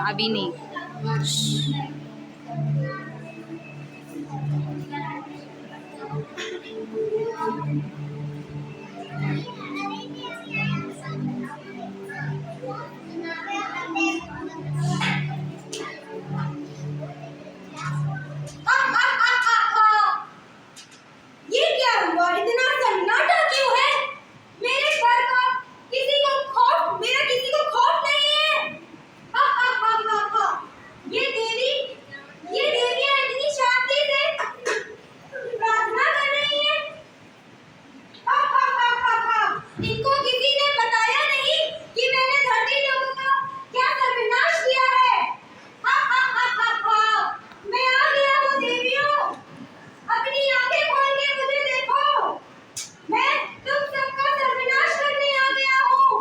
अभी नहीं। ये क्या हुआ? इतना सन्नाटा क्यों है? मेरे घर का किसी को खौफ, मेरा किसी को खौफ नहीं है। हा हा हा हा हा। ये देवियां इतनी शांति से प्रार्थना कर रही है। हा हा हा हा हा। इनको किसी ने बताया नहीं कि मैंने धरती लोगों का क्या सर्वनाश किया है। हा हा हा हा हा। मैं आ गया हूँ देवियों, अपनी आंखें खोल के मुझे देखो। मैं तुम सबका सर्वनाश करने आ गया हूँ।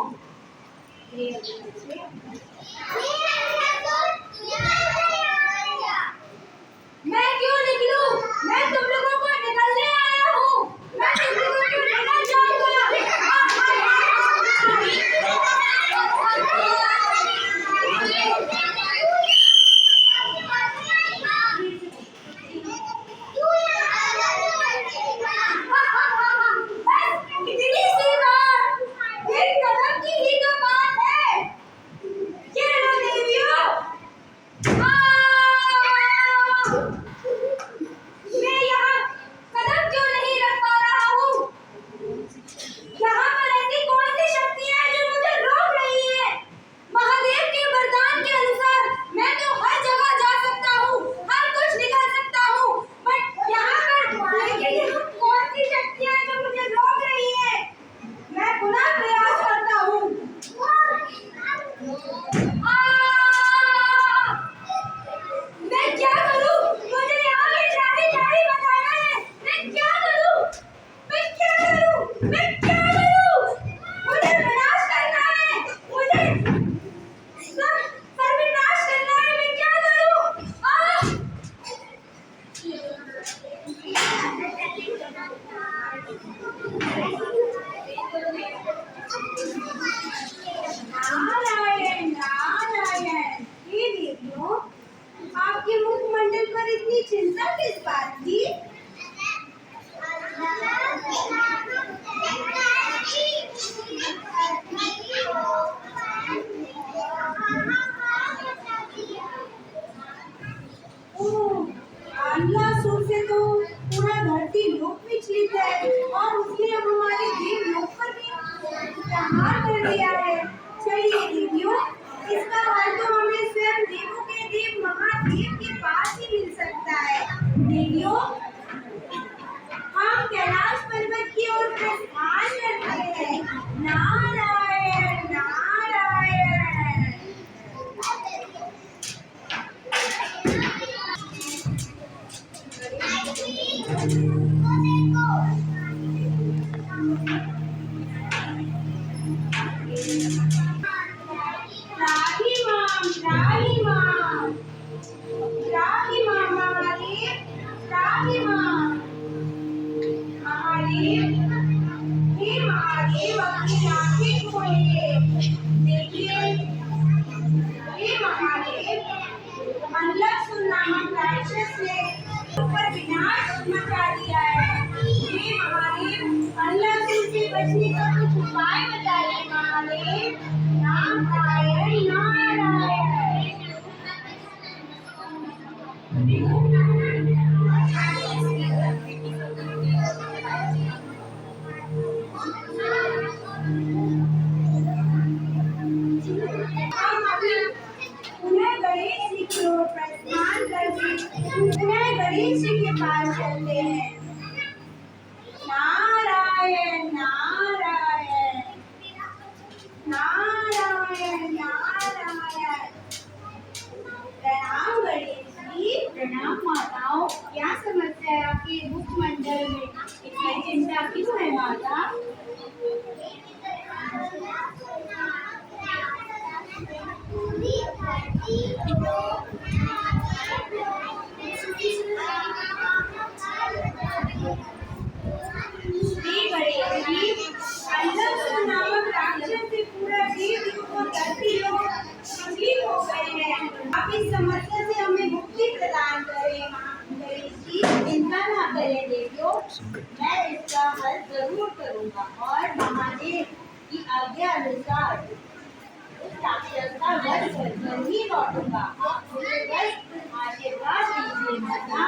मैं क्यों निकलूं? मैं तुम लोगों को निकलने आया हूँ। मैं तुम लोगों को निकल जाऊंगा। इतनी सी बात, एक कदम की ही तो बात है। ये लो देवियों। मैं यहाँ कदम क्यों नहीं रख पा रहा हूँ? यहाँ पर ऐसी कौन सी शक्तियाँ हैं जो मुझे रोक रही है? महादेव के वरदान के अनुसार मैं तो हर जगह जा सकता हूँ, हर कुछ निकल सकता हूँ, बट यहाँ पर लेकिन यहाँ कौन सी शक्तियाँ हैं जो मुझे रोक रही है? मैं पुनः प्रयास करता हूँ। मैं क्या करूं? मुझे यहाँ पे जा ही बताना है। मैं क्या करूं? मैं क्या करूं? मैं क्या करूं? मुझे विनाश करना है। मुझे सर्वनाश करना है। मैं क्या करूं? नारायण नारायण। ये देवियों, आपके मुखमंडल पर इतनी चिंता किस बात की? आंधलासुर से तो पूरा धरती लोक विचलित है और उसने अब हमारे देव लोक पर भी प्रहार कर दिया है। चलिए देवियों, इसका हल तो हमें स्वयं देवों के देव महादेव के पास ही मिल सकता है। देवियों, हम Kailash Rahimam, Rahimam, Rahimam, Mahadev, Rahimam, Mahadev, हे महादेव अपनी आंखें खोलिए, देखिए, हे महादेव, अनलक्ष्य नामक राक्षस ने ऊपर विनाश मचा दिया है। हे महादेव, अनलक्ष्य से बचने का कुछ उपाय बताइए महादेव। नारायण नारायण। उन्हें गणेश जी को प्रस्थान करके उन्हें गणेश जी के पास चलते हैं। नारायण नारायण नारायण नारायण। प्रणाम गणेश जी। प्रणाम माताओं। क्या समस्या है आपके मुखमंडल में? इतनी चिंता क्यों है माता? नामक राक्षस से पूरा देवलोक और धरती लोग दुखी हो गए हैं। आप इस समस्या से हमें मुक्ति प्रदान करें गणेश जी। चिंता ना करें देवियों, मैं इसका हल जरूर करूंगा और महादेव की आज्ञा अनुसार उस राक्षस का वध कर ही लौटूंगा। आप मुझे बस आशीर्वाद दीजिए माता।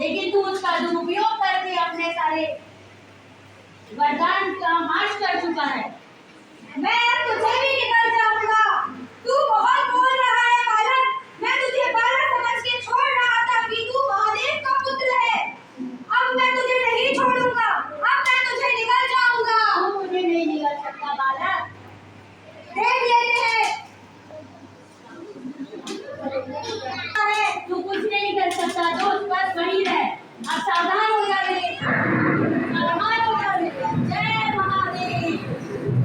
लेकिन तू उसका दुरुपयोग करके अपने सारे वरदान का नाश कर चुका है। मैं तुझे भी निकल जाऊंगा। तू बहुत बोल रहा है बालक। मैं तुझे बालक समझ के छोड़ रहा था कि तू महादेव का पुत्र है। अब मैं तुझे नहीं छोड़ूंगा। अब मैं तुझे निकल जाऊंगा। तू मुझे नहीं निकल सकता बालक। देख लेते हैं। तू कुछ नहीं कर सकता दोस्त, बस वहीं रह। अब सावधान हो जा रे, सावधान हो जा रे। जय महादेव।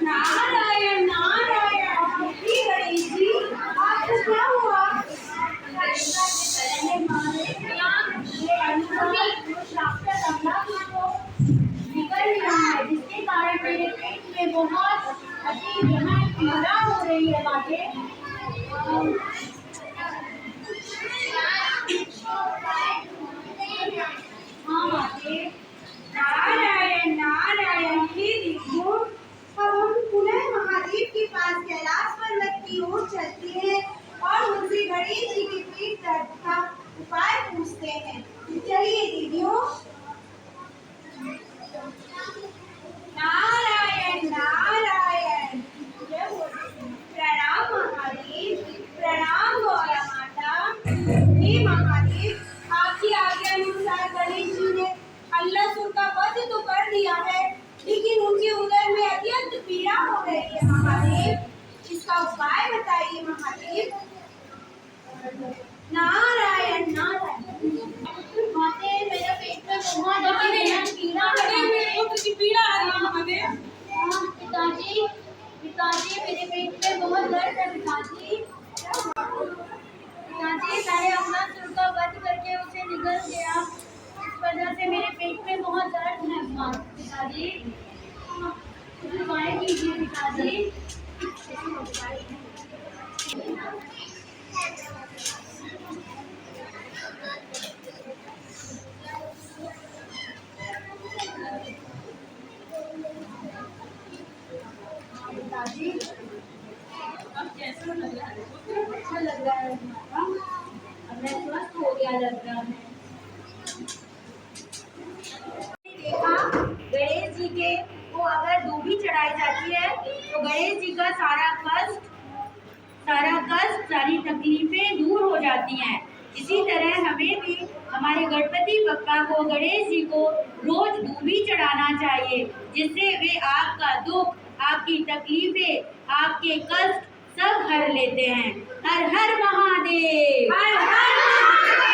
नारायण नारायण, हे गणेश जी, आपको क्या हुआ? जिसके कारण मेरे पेट में बहुत अजीब पीड़ा हो रही है माते। हाँ माते। नारायण नारायण, हे देखो, अब हम पुनः महादेव के पास कैलाश पर्वत की ओर चलते हैं और उनसे गणेश जी के पेट दर्द का उपाय पूछते हैं। चलिए दीदियों। नारायण नारायण, प्रणाम महादेव, प्रणाम गौरा माता। हे महादेव, आपकी आज्ञा अनुसार गणेश जी ने अल्लासुर का वध तो कर दिया है, लेकिन उनके उदर में अत्यंत पीड़ा हो रही है महादेव, इसका उपाय बताइए महादेव। नारायण नारायण, माते मेरे पेट में बहुत पीड़ा आ रही है महादेव। पिताजी पिताजी, मेरे पेट में बहुत दर्द है पिताजी। पिताजी, मैंने अपना सुर का वध करके उसे निगल गया, इस वजह से मेरे पेट में बहुत दर्द है पिताजी। उपाय कीजिए पिताजी। पिताजी, अब कैसा लग रहा है? अच्छा लग रहा है, अब मैं स्वस्थ हो गया लग रहा है। देखा, गणेश जी के को अगर दूबी चढ़ाई जाती है तो गणेश जी का सारा कष्ट, सारी तकलीफें दूर हो जाती हैं। इसी तरह हमें भी हमारे गणपति बप्पा को, गणेश जी को रोज दूबी चढ़ाना चाहिए, जिससे वे आपका दुख, आपकी तकलीफें, आपके कष्ट सब हर लेते हैं। हर हर महादेव। हर हर महादेव।